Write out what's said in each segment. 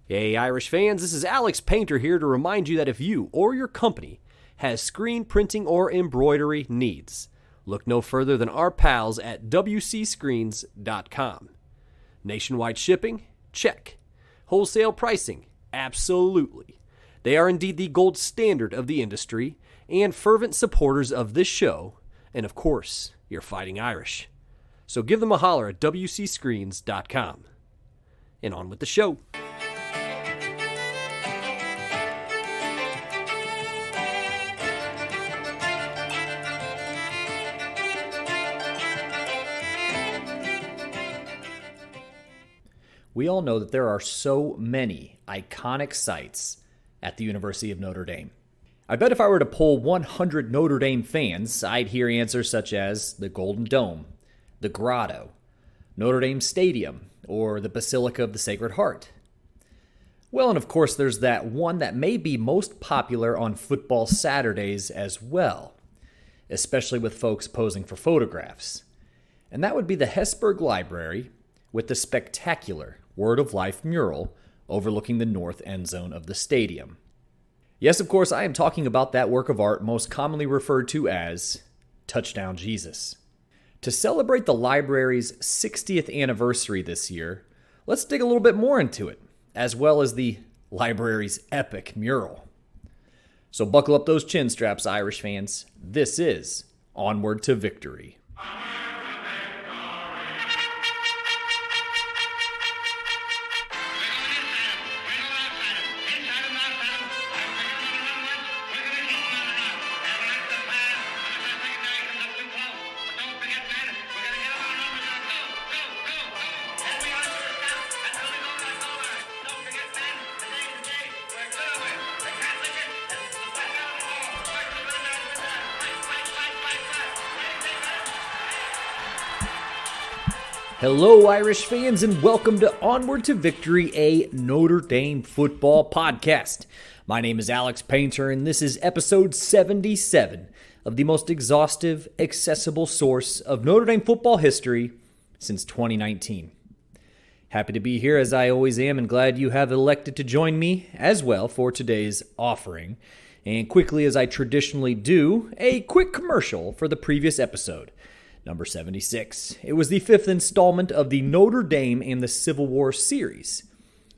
Hey Irish fans, this is Alex Painter here to remind you that if you or your company has screen printing or embroidery needs, look no further than our pals at wcscreens.com. Nationwide shipping? Check. Wholesale pricing? Absolutely. They are indeed the gold standard of the industry and fervent supporters of this show, and of course, your Fighting Irish. So give them a holler at wcscreens.com. And on with the show. We all know that there are so many iconic sites at the University of Notre Dame. I bet if I were to poll 100 Notre Dame fans, I'd hear answers such as the Golden Dome, the Grotto, Notre Dame Stadium, or the Basilica of the Sacred Heart. Well, and of course there's that one that may be most popular on football Saturdays as well, especially with folks posing for photographs. And that would be the Hesburgh Library with the spectacular Word of Life mural overlooking the north end zone of the stadium. Yes, of course, I am talking about that work of art most commonly referred to as Touchdown Jesus. To celebrate the library's 60th anniversary this year, let's dig a little bit more into it, as well as the library's epic mural. So buckle up those chin straps, Irish fans. This is Onward to Victory. Hello, Irish fans, and welcome to Onward to Victory, a Notre Dame football podcast. My name is Alex Painter, and this is episode 77 of the most exhaustive, accessible source of Notre Dame football history since 2019. Happy to be here, as I always am, and glad you have elected to join me as well for today's offering. And quickly, as I traditionally do, a quick commercial for the previous episode. Number 76. It was the fifth installment of the Notre Dame and the Civil War series,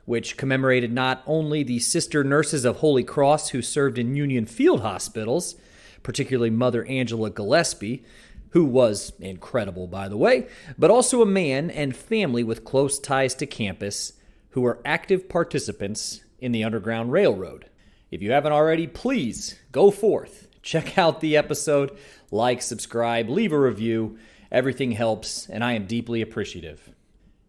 which commemorated not only the sister nurses of Holy Cross who served in Union Field hospitals, particularly Mother Angela Gillespie, who was incredible, by the way, but also a man and family with close ties to campus who were active participants in the Underground Railroad. If you haven't already, please go forth, check out the episode, like, subscribe, leave a review. Everything helps, and I am deeply appreciative.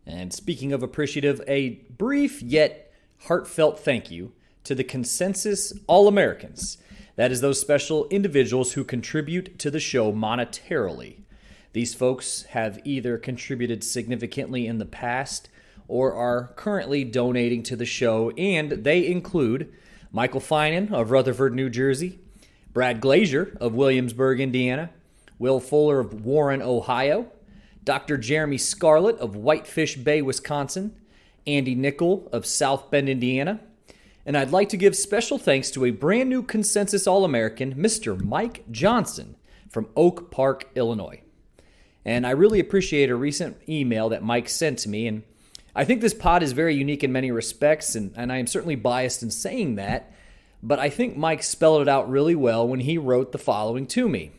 And speaking of appreciative, a brief yet heartfelt thank you to the Consensus All-Americans. That is those special individuals who contribute to the show monetarily. These folks have either contributed significantly in the past or are currently donating to the show, and they include Michael Finan of Rutherford, New Jersey, Brad Glazier of Williamsburg, Indiana, Will Fuller of Warren, Ohio, Dr. Jeremy Scarlett of Whitefish Bay, Wisconsin, Andy Nickel of South Bend, Indiana, and I'd like to give special thanks to a brand new Consensus All-American, Mr. Mike Johnson from Oak Park, Illinois. And I really appreciate a recent email that Mike sent to me, and I think this pod is very unique in many respects, and I am certainly biased in saying that, but I think Mike spelled it out really well when he wrote the following to me.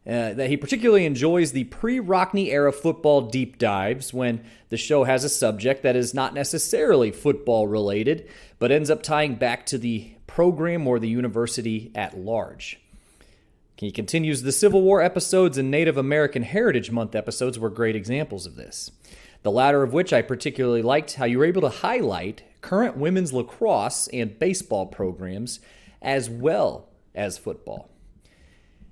That he particularly enjoys the pre-Rockney era football deep dives when the show has a subject that is not necessarily football related, but ends up tying back to the program or the university at large. He continues, the Civil War episodes and Native American Heritage Month episodes were great examples of this. The latter of which I particularly liked how you were able to highlight current women's lacrosse and baseball programs as well as football.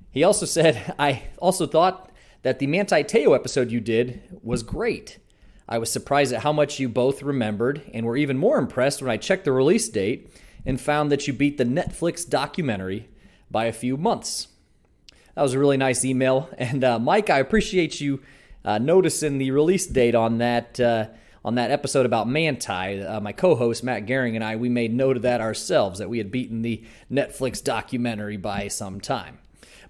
He also said, I also thought that the Manti Te'o episode you did was great. I was surprised at how much you both remembered and were even more impressed when I checked the release date and found that you beat the Netflix documentary by a few months. That was a really nice email. And Mike, I appreciate you noticing the release date on that. on that episode about Manti, my co-host Matt Gehring and I, we made note of that ourselves, that we had beaten the Netflix documentary by some time.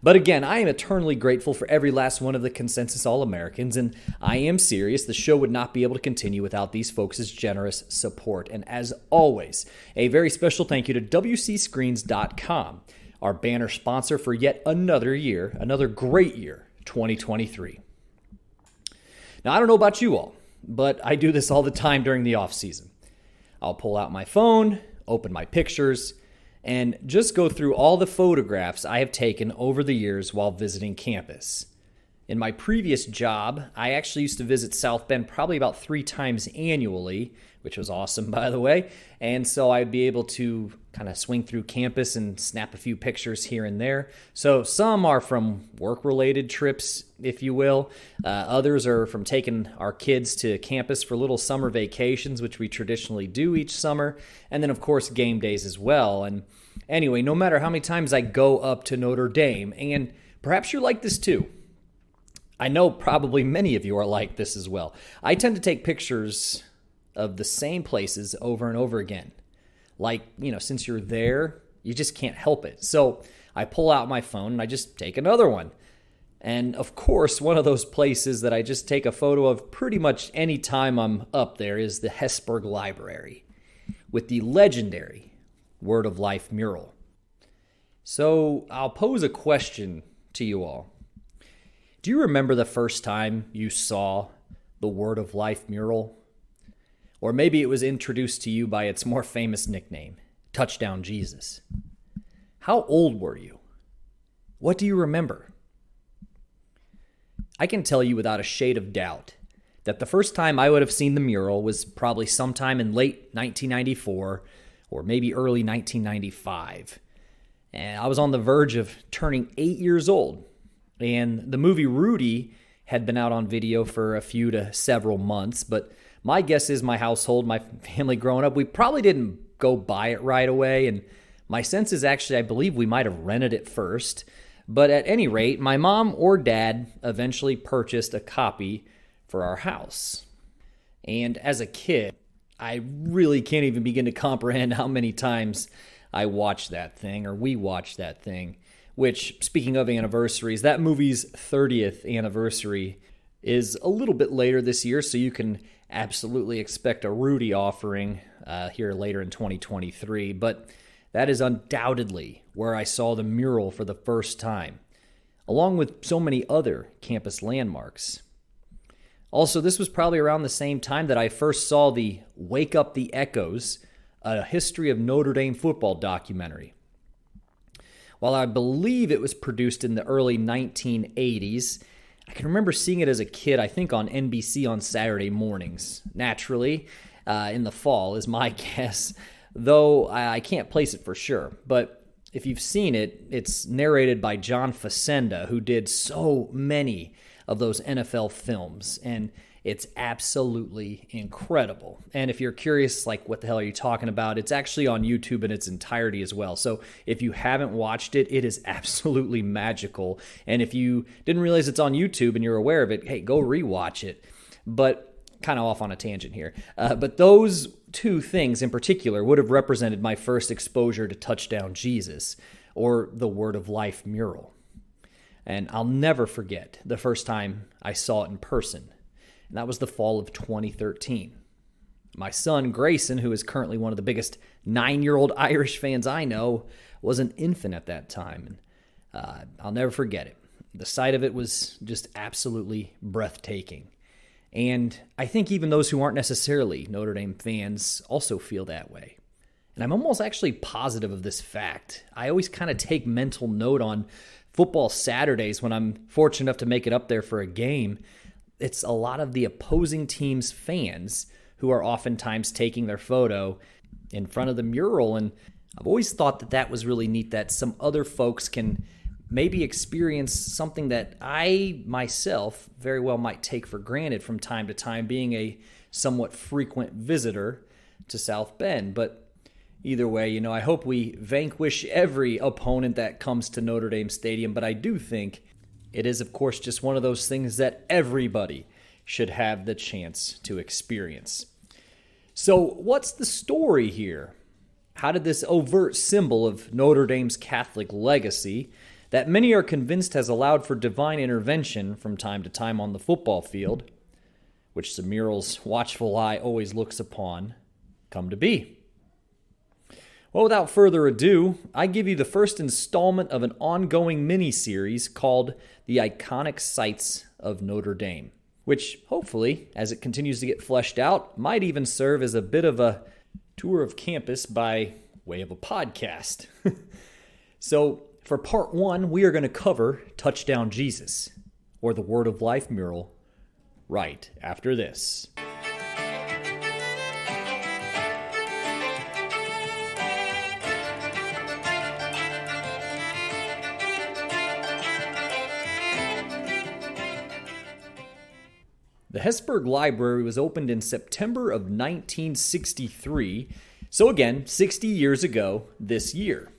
But again, I am eternally grateful for every last one of the Consensus All-Americans, and I am serious. The show would not be able to continue without these folks' generous support. And as always, a very special thank you to WCScreens.com, our banner sponsor for yet another year, another great year, 2023. Now, I don't know about you all, but I do this all the time during the off season. I'll pull out my phone, open my pictures, and just go through all the photographs I have taken over the years while visiting campus. In my previous job, I actually used to visit South Bend probably about 3 times annually, which was awesome, by the way. And so I'd be able to kind of swing through campus and snap a few pictures here and there. So some are from work-related trips, if you will. Others are from taking our kids to campus for little summer vacations, which we traditionally do each summer. And then, of course, game days as well. And anyway, no matter how many times I go up to Notre Dame, and perhaps you're like this too, I know probably many of you are like this as well. I tend to take pictures of the same places over and over again. Like, since you're there, you just can't help it. So I pull out my phone and I just take another one. And of course, one of those places that I just take a photo of pretty much any time I'm up there is the Hesburgh Library with the legendary Word of Life mural. So I'll pose a question to you all. Do you remember the first time you saw the Word of Life mural? Or maybe it was introduced to you by its more famous nickname, Touchdown Jesus. How old were you? What do you remember? I can tell you without a shade of doubt that the first time I would have seen the mural was probably sometime in late 1994 or maybe early 1995. And I was on the verge of turning 8 years old. And the movie Rudy had been out on video for a few to several months, but my guess is my household, my family growing up, we probably didn't go buy it right away. And my sense is actually, I believe we might have rented it first. But at any rate, my mom or dad eventually purchased a copy for our house. And as a kid, I really can't even begin to comprehend how many times I watched that thing, or we watched that thing. Which, speaking of anniversaries, that movie's 30th anniversary is a little bit later this year, so you can absolutely expect a Rudy offering here later in 2023. But that is undoubtedly where I saw the mural for the first time, along with so many other campus landmarks. Also, this was probably around the same time that I first saw the Wake Up the Echoes, a history of Notre Dame football documentary. While I believe it was produced in the early 1980s, I can remember seeing it as a kid, I think on NBC on Saturday mornings. Naturally, in the fall is my guess, though I can't place it for sure. But if you've seen it, it's narrated by John Facenda, who did so many of those NFL films, and it's absolutely incredible. And if you're curious, like, what the hell are you talking about? It's actually on YouTube in its entirety as well. So if you haven't watched it, it is absolutely magical. And if you didn't realize it's on YouTube and you're aware of it, hey, go rewatch it. But kind of off on a tangent here. But those two things in particular would have represented my first exposure to Touchdown Jesus, or the Word of Life mural. And I'll never forget the first time I saw it in person. And that was the fall of 2013. My son, Grayson, who is currently one of the biggest 9-year-old Irish fans I know, was an infant at that time. And I'll never forget it. The sight of it was just absolutely breathtaking. And I think even those who aren't necessarily Notre Dame fans also feel that way. And I'm almost actually positive of this fact. I always kind of take mental note on football Saturdays when I'm fortunate enough to make it up there for a game. It's a lot of the opposing team's fans who are oftentimes taking their photo in front of the mural. And I've always thought that that was really neat, that some other folks can maybe experience something that I myself very well might take for granted from time to time, being a somewhat frequent visitor to South Bend. But either way, I hope we vanquish every opponent that comes to Notre Dame Stadium. But I do think it is, of course, just one of those things that everybody should have the chance to experience. So, what's the story here? How did this overt symbol of Notre Dame's Catholic legacy, that many are convinced has allowed for divine intervention from time to time on the football field, which the mural's watchful eye always looks upon, come to be? Well, without further ado, I give you the first installment of an ongoing miniseries called The Iconic Sites of Notre Dame, which hopefully, as it continues to get fleshed out, might even serve as a bit of a tour of campus by way of a podcast. So, for part one, we are going to cover Touchdown Jesus, or the Word of Life mural, right after this. The Hesburgh Library was opened in September of 1963, so again, 60 years ago this year.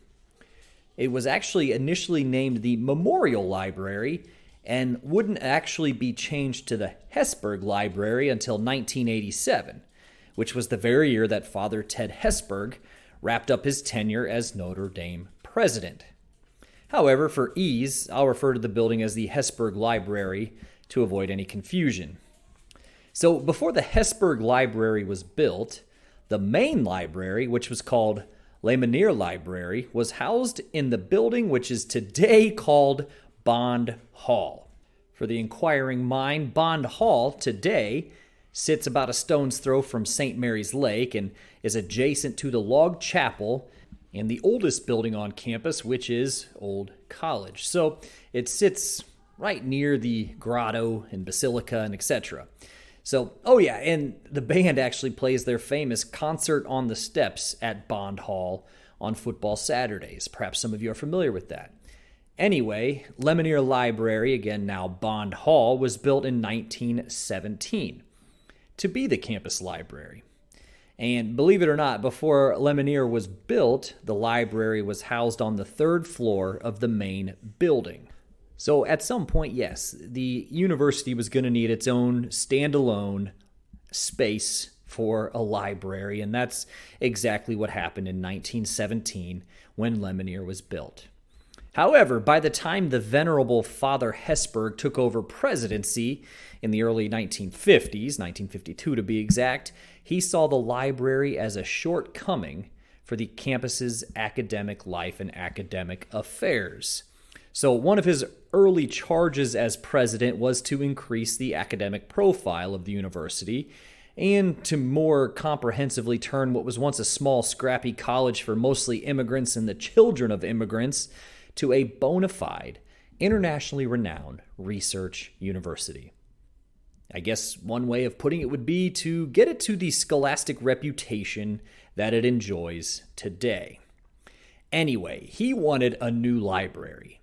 It was actually initially named the Memorial Library and wouldn't actually be changed to the Hesburgh Library until 1987, which was the very year that Father Ted Hesburgh wrapped up his tenure as Notre Dame president. However, for ease, I'll refer to the building as the Hesburgh Library to avoid any confusion. So before the Hesburgh Library was built, the main library, which was called Notre Library, was housed in the building which is today called Bond Hall. For the inquiring mind, Bond Hall today sits about a stone's throw from St. Mary's Lake and is adjacent to the log chapel and the oldest building on campus, which is Old College. So it sits right near the grotto and basilica and etc. So, and the band actually plays their famous Concert on the Steps at Bond Hall on football Saturdays. Perhaps some of you are familiar with that. Anyway, Notre Library, again now Bond Hall, was built in 1917 to be the campus library. And believe it or not, before Notre was built, the library was housed on the third floor of the main building. So at some point, yes, the university was going to need its own standalone space for a library, and that's exactly what happened in 1917 when Notre was built. However, by the time the venerable Father Hesburgh took over presidency in the early 1950s, 1952 to be exact, he saw the library as a shortcoming for the campus's academic life and academic affairs. So one of his early charges as president was to increase the academic profile of the university and to more comprehensively turn what was once a small, scrappy college for mostly immigrants and the children of immigrants to a bona fide, internationally renowned research university. I guess one way of putting it would be to get it to the scholastic reputation that it enjoys today. Anyway, he wanted a new library.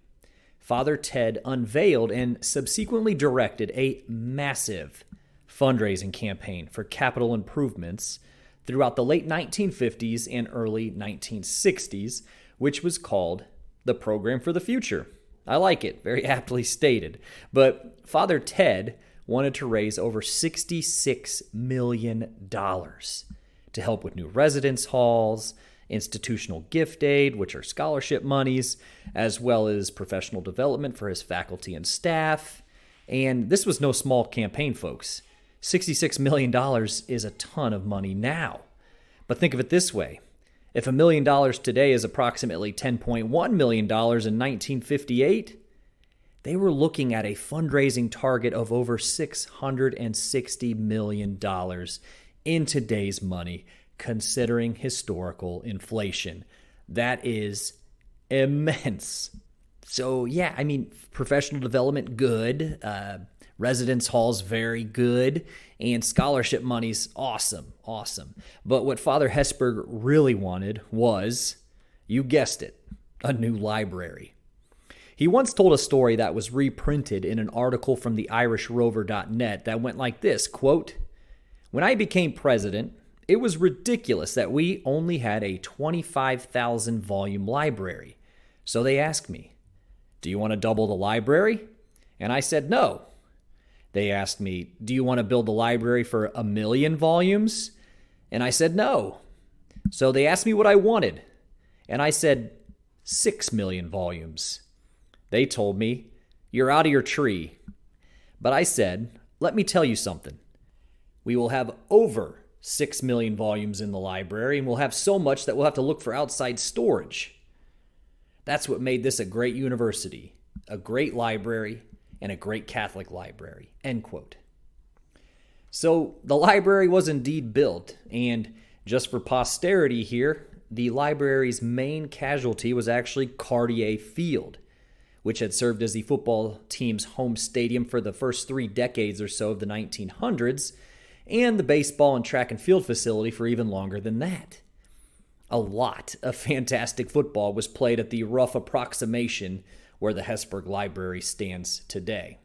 Father Ted unveiled and subsequently directed a massive fundraising campaign for capital improvements throughout the late 1950s and early 1960s, which was called the Program for the Future. I like it, very aptly stated. But Father Ted wanted to raise over $66 million to help with new residence halls, institutional gift aid, which are scholarship monies, as well as professional development for his faculty and staff. And this was no small campaign, folks. $66 million is a ton of money now. But think of it this way. If $1 million today is approximately $10.1 million in 1958, they were looking at a fundraising target of over $660 million in today's money, considering historical inflation. That is immense. So professional development, good. Residence halls, very good. And scholarship money's awesome. But what Father Hesburgh really wanted was, you guessed it, a new library. He once told a story that was reprinted in an article from the IrishRover.net that went like this, quote, "When I became president, it was ridiculous that we only had a 25,000 volume library. So they asked me, 'Do you want to double the library?' And I said no. They asked me, do you want to build the library for 1 million volumes? And I said no. So they asked me what I wanted, and I said 6 million volumes. They told me, you're out of your tree. But I said, let me tell you something. We will have over 6 million volumes in the library, and we'll have so much that we'll have to look for outside storage. That's what made this a great university, a great library, and a great Catholic library, end quote. So the library was indeed built, and just for posterity here, the library's main casualty was actually Cartier Field, which had served as the football team's home stadium for the first 3 decades or so of the 1900s, and the baseball and track and field facility for even longer than that. A lot of fantastic football was played at the rough approximation where the Hesburgh Library stands today.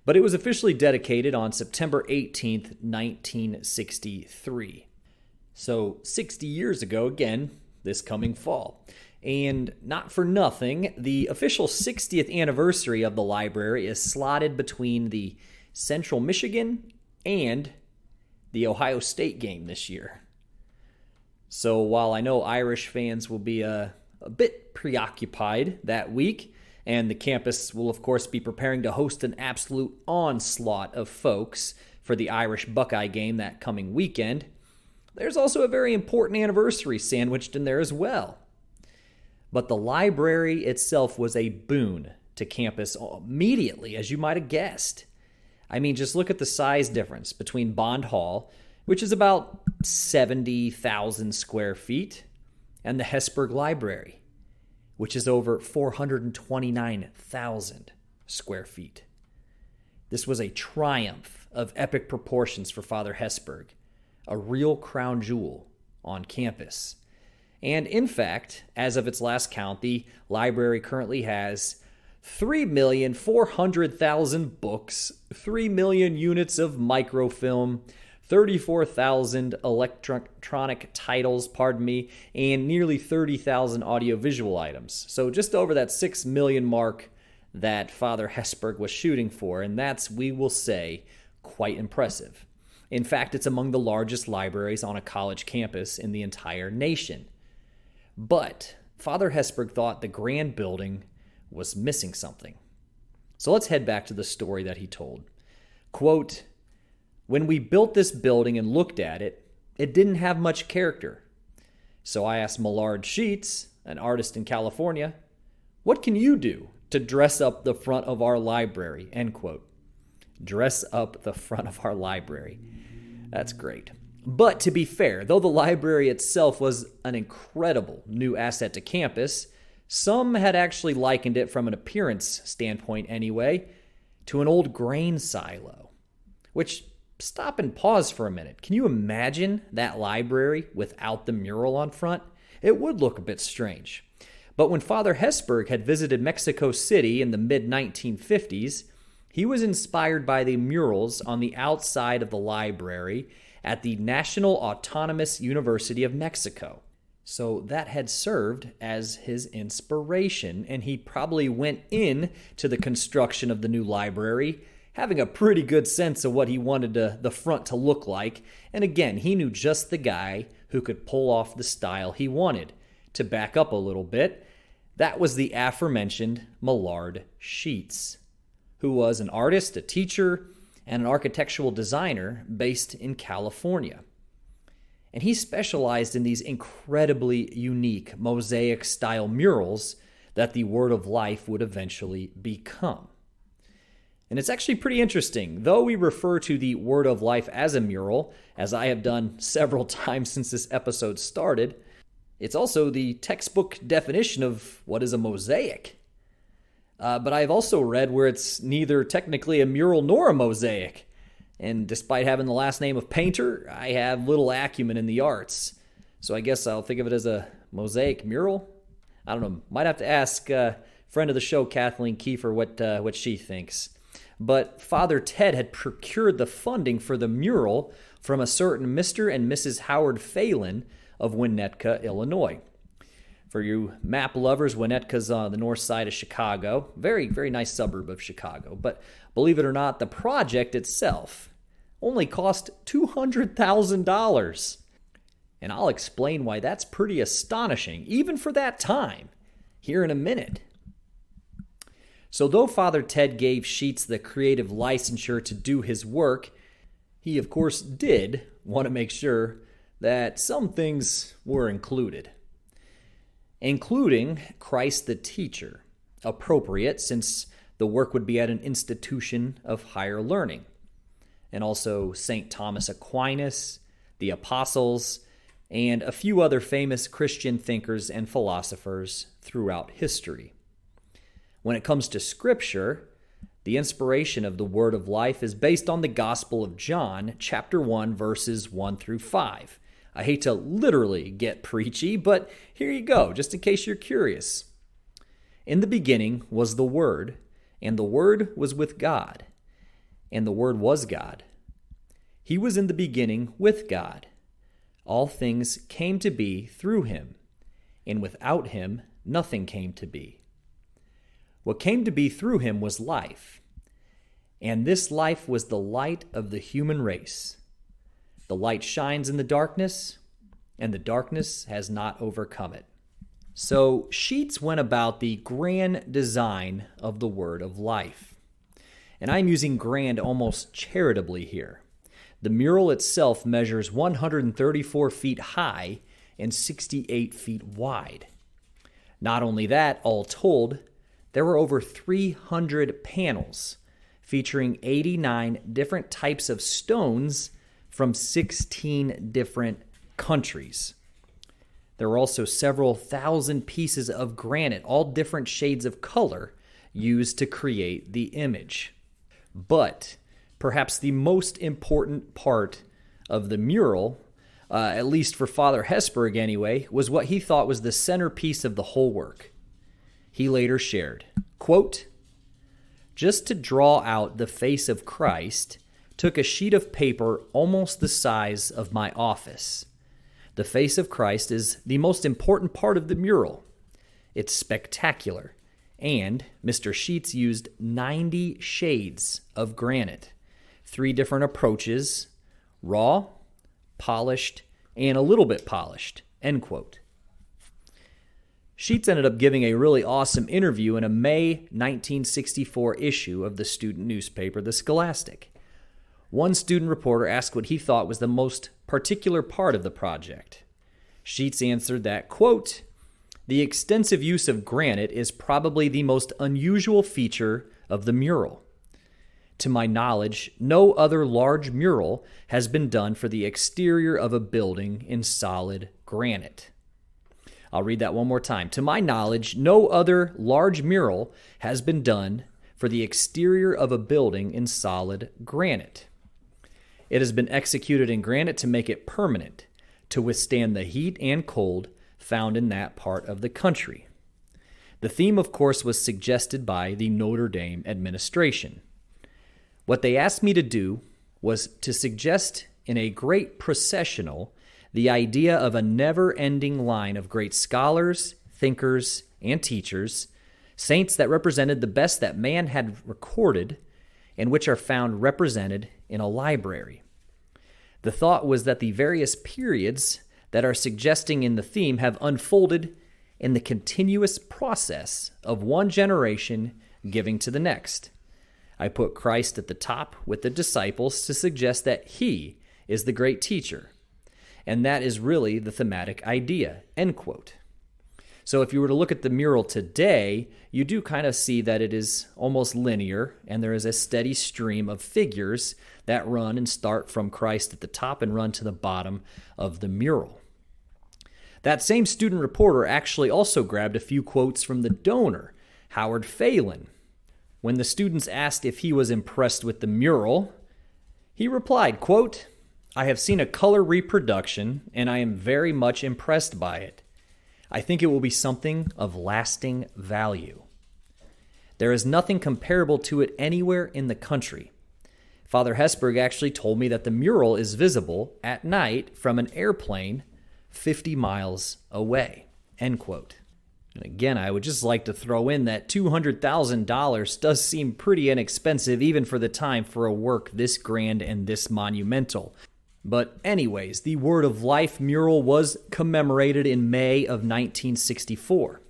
But it was officially dedicated on September 18th, 1963. So 60 years ago, again, this coming fall. And not for nothing, the official 60th anniversary of the library is slotted between the Central Michigan and the Ohio State game this year. So while I know Irish fans will be a bit preoccupied that week, and the campus will of course be preparing to host an absolute onslaught of folks for the Irish Buckeye game that coming weekend, there's also a very important anniversary sandwiched in there as well. But the library itself was a boon to campus immediately, as you might have guessed. I mean, just look at the size difference between Bond Hall, which is about 70,000 square feet, and the Hesburgh Library, which is over 429,000 square feet. This was a triumph of epic proportions for Father Hesburgh, a real crown jewel on campus. And in fact, as of its last count, the library currently has 3,400,000 books, 3 million units of microfilm, 34,000 electronic titles, and nearly 30,000 audiovisual items. So just over that 6 million mark that Father Hesburgh was shooting for, and that's, we will say, quite impressive. In fact, it's among the largest libraries on a college campus in the entire nation. But Father Hesburgh thought the grand building was missing something. So let's head back to the story that he told. Quote, when we built this building and looked at it, it didn't have much character. So I asked Millard Sheets, an artist in California, what can you do to dress up the front of our library? End quote. Dress up the front of our library. That's great. But to be fair, though the library itself was an incredible new asset to campus, some had actually likened it, from an appearance standpoint anyway, to an old grain silo. Which, stop and pause for a minute. Can you imagine that library without the mural on front? It would look a bit strange. But when Father Hesburgh had visited Mexico City in the mid-1950s, he was inspired by the murals on the outside of the library at the National Autonomous University of Mexico. So that had served as his inspiration, and he probably went in to the construction of the new library having a pretty good sense of what he wanted the front to look like. And again, he knew just the guy who could pull off the style he wanted. To back up a little bit, that was the aforementioned Millard Sheets, who was an artist, a teacher, and an architectural designer based in California. And he specialized in these incredibly unique mosaic-style murals that the Word of Life would eventually become. And it's actually pretty interesting. Though we refer to the Word of Life as a mural, as I have done several times since this episode started, it's also the textbook definition of what is a mosaic. But I've also read where it's neither technically a mural nor a mosaic. And despite having the last name of Painter, I have little acumen in the arts. So I guess I'll think of it as a mosaic mural. I don't know. Might have to ask friend of the show, Kathleen Kiefer, what she thinks. But Father Ted had procured the funding for the mural from a certain Mr. and Mrs. Howard Phelan of Winnetka, Illinois. For you map lovers, Winnetka's on the north side of Chicago. Very, very nice suburb of Chicago. But believe it or not, the project itself only cost $200,000. And I'll explain why that's pretty astonishing, even for that time, here in a minute. So though Father Ted gave Sheets the creative licensure to do his work, he of course did want to make sure that some things were included, including Christ the teacher, appropriate since the work would be at an institution of higher learning, and also St. Thomas Aquinas, the apostles, and a few other famous Christian thinkers and philosophers throughout history. When it comes to Scripture, the inspiration of the Word of Life is based on the Gospel of John, chapter 1, verses 1 through 5. I hate to literally get preachy, but here you go, just in case you're curious. In the beginning was the Word, and the Word was with God, and the Word was God. He was in the beginning with God. All things came to be through him, and without him nothing came to be. What came to be through him was life, and this life was the light of the human race. The light shines in the darkness, and the darkness has not overcome it. So Sheets went about the grand design of the Word of Life. And I'm using grand almost charitably here. The mural itself measures 134 feet high and 68 feet wide. Not only that, all told, there were over 300 panels featuring 89 different types of stones from 16 different countries. There were also several thousand pieces of granite, all different shades of color, used to create the image. But perhaps the most important part of the mural, at least for Father Hesburgh anyway, was what he thought was the centerpiece of the whole work. He later shared, quote, "Just to draw out the face of Christ, took a sheet of paper almost the size of my office. The face of Christ is the most important part of the mural. It's spectacular, and Mr. Sheets used 90 shades of granite, 3 different approaches, raw, polished, and a little bit polished," end quote. Sheets ended up giving a really awesome interview in a May 1964 issue of the student newspaper, The Scholastic. One student reporter asked what he thought was the most particular part of the project. Sheets answered that, quote, "The extensive use of granite is probably the most unusual feature of the mural. To my knowledge, no other large mural has been done for the exterior of a building in solid granite." I'll read that one more time. To my knowledge, no other large mural has been done for the exterior of a building in solid granite. It has been executed in granite to make it permanent, to withstand the heat and cold found in that part of the country. The theme, of course, was suggested by the Notre Dame administration. What they asked me to do was to suggest in a great processional the idea of a never-ending line of great scholars, thinkers, and teachers, saints that represented the best that man had recorded, and which are found represented in a library. The thought was that the various periods that are suggesting in the theme have unfolded in the continuous process of one generation giving to the next. I put Christ at the top with the disciples to suggest that he is the great teacher. And that is really the thematic idea, end quote. So if you were to look at the mural today, you do kind of see that it is almost linear, and there is a steady stream of figures that run and start from Christ at the top and run to the bottom of the mural. That same student reporter actually also grabbed a few quotes from the donor, Howard Phelan. When the students asked if he was impressed with the mural, he replied, quote, "I have seen a color reproduction, and I am very much impressed by it. I think it will be something of lasting value. There is nothing comparable to it anywhere in the country. Father Hesburgh actually told me that the mural is visible at night from an airplane 50 miles away." end quote. And again, I would just like to throw in that $200,000 does seem pretty inexpensive even for the time for a work this grand and this monumental. But anyways, the Word of Life mural was commemorated in May of 1964,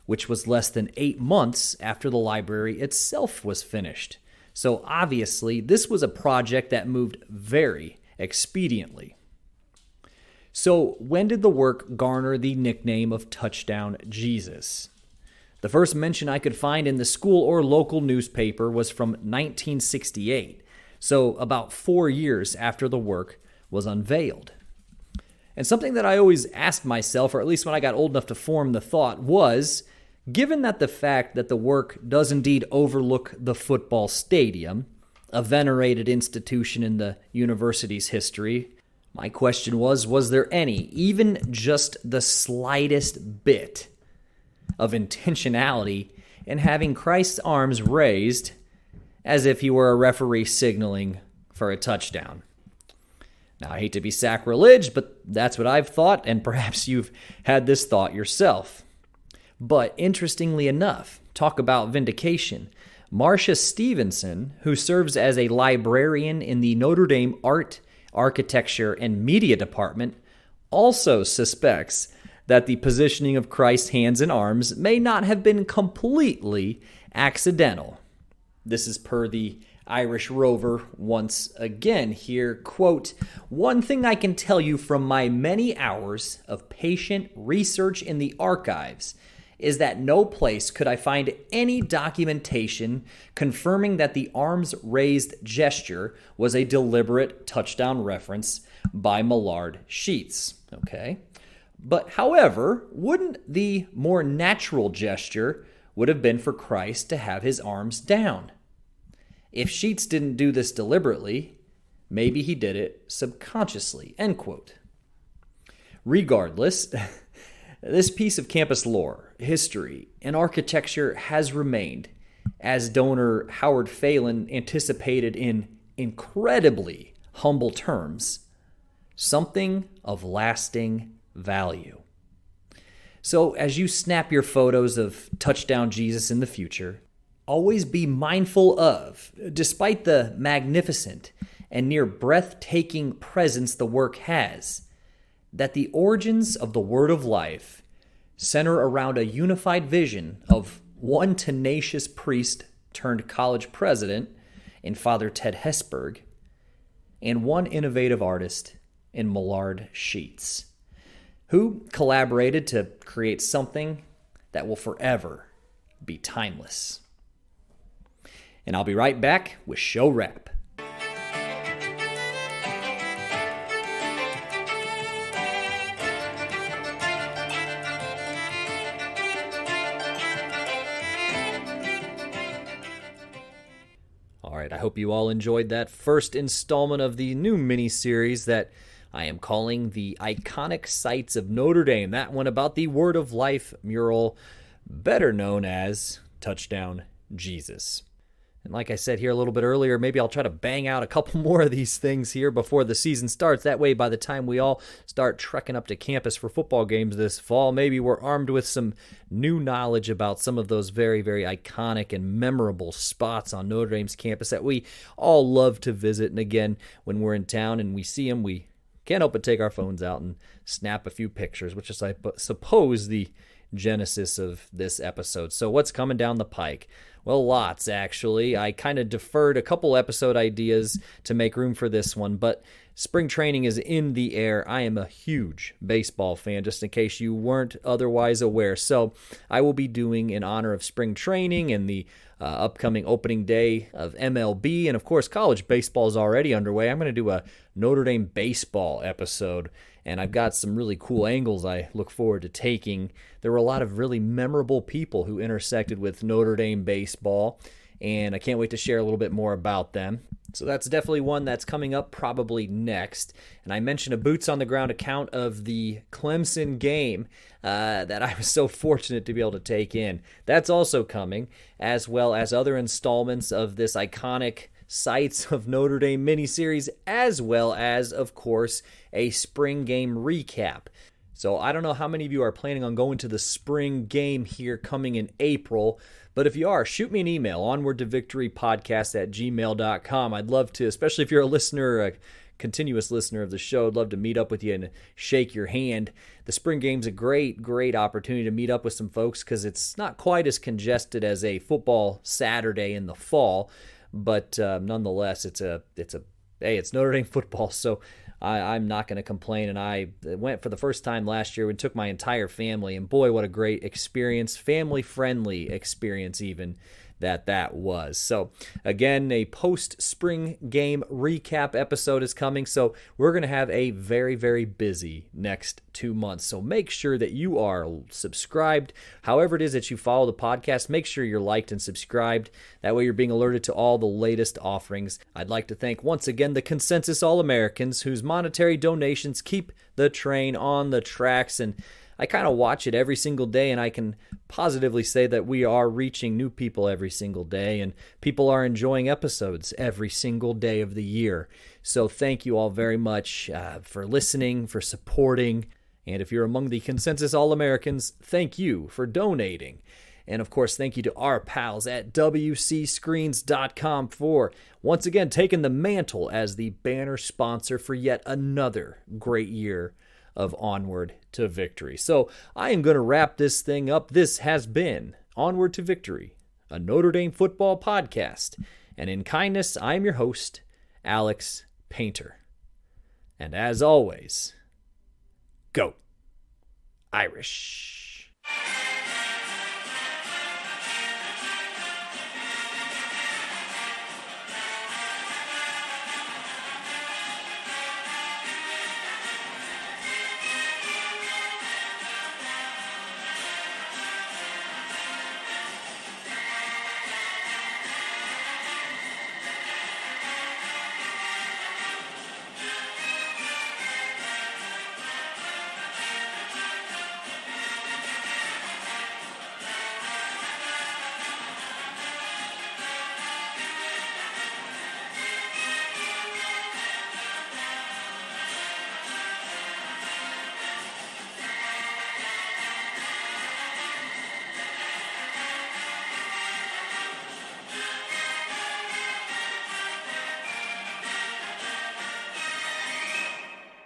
which was less than 8 months after the library itself was finished. So obviously, this was a project that moved very expediently. So when did the work garner the nickname of Touchdown Jesus? The first mention I could find in the school or local newspaper was from 1968, so about 4 years after the work was unveiled. And something that I always asked myself, or at least when I got old enough to form the thought, was, given that the fact that the work does indeed overlook the football stadium, a venerated institution in the university's history, my question was there any, even just the slightest bit of intentionality in having Christ's arms raised as if he were a referee signaling for a touchdown? Now, I hate to be sacrilege, but that's what I've thought, and perhaps you've had this thought yourself. But interestingly enough, talk about vindication, Marcia Stevenson, who serves as a librarian in the Notre Dame Art, Architecture, and Media Department, also suspects that the positioning of Christ's hands and arms may not have been completely accidental. This is per the Irish Rover once again here, quote, "One thing I can tell you from my many hours of patient research in the archives is that no place could I find any documentation confirming that the arms raised gesture was a deliberate touchdown reference by Millard Sheets." Okay. But however, wouldn't the more natural gesture would have been for Christ to have his arms down? If Sheets didn't do this deliberately, maybe he did it subconsciously, end quote. Regardless, this piece of campus lore, history, and architecture has remained, as donor Howard Phelan anticipated in incredibly humble terms, something of lasting value. So as you snap your photos of Touchdown Jesus in the future, always be mindful of, despite the magnificent and near breathtaking presence the work has, that the origins of the Word of Life center around a unified vision of one tenacious priest turned college president in Father Ted Hesburgh and one innovative artist in Millard Sheets, who collaborated to create something that will forever be timeless. And I'll be right back with show wrap. All right, I hope you all enjoyed that first installment of the new miniseries that I am calling The Iconic Sites of Notre Dame. That one about the Word of Life mural, better known as Touchdown Jesus. And like I said here a little bit earlier, maybe I'll try to bang out a couple more of these things here before the season starts. That way, by the time we all start trekking up to campus for football games this fall, maybe we're armed with some new knowledge about some of those very, very iconic and memorable spots on Notre Dame's campus that we all love to visit. And again, when we're in town and we see them, we can't help but take our phones out and snap a few pictures, which is, I suppose, the genesis of this episode. So what's coming down the pike? Well, lots, actually. I kind of deferred a couple episode ideas to make room for this one, but spring training is in the air. I am a huge baseball fan, just in case you weren't otherwise aware. So I will be doing, in honor of spring training and the upcoming opening day of MLB, and of course college baseball is already underway, I'm going to do a Notre Dame baseball episode. And I've got some really cool angles I look forward to taking. There were a lot of really memorable people who intersected with Notre Dame baseball, and I can't wait to share a little bit more about them. So that's definitely one that's coming up probably next. And I mentioned a boots-on-the-ground account of the Clemson game that I was so fortunate to be able to take in. That's also coming, as well as other installments of this iconic Sites of Notre Dame miniseries, as well as, of course, a spring game recap. So I don't know how many of you are planning on going to the spring game here coming in April, but if you are, shoot me an email, onwardtovictorypodcast@gmail.com. I'd love to, especially if you're a listener, a continuous listener of the show, I'd love to meet up with you and shake your hand. The spring game's a great opportunity to meet up with some folks because it's not quite as congested as a football Saturday in the fall, but nonetheless, it's Notre Dame football, so I'm not going to complain. And I went for the first time last year and took my entire family, and boy, what a great experience, family-friendly experience even that was. So again, a post-spring game recap episode is coming, so we're going to have a very busy next 2 months. So make sure that you are subscribed. However it is that you follow the podcast, make sure you're liked and subscribed. That way you're being alerted to all the latest offerings. I'd like to thank once again the Consensus All-Americans, whose monetary donations keep the train on the tracks, and I kind of watch it every single day, and I can positively say that we are reaching new people every single day, and people are enjoying episodes every single day of the year. So thank you all very much for listening, for supporting, and if you're among the Consensus All-Americans, thank you for donating. And of course, thank you to our pals at WCScreens.com for once again taking the mantle as the banner sponsor for yet another great year of Onward to Victory. So I am going to wrap this thing up. This has been Onward to Victory, a Notre Dame football podcast. And in kindness, I am your host, Alex Painter. And as always, go Irish.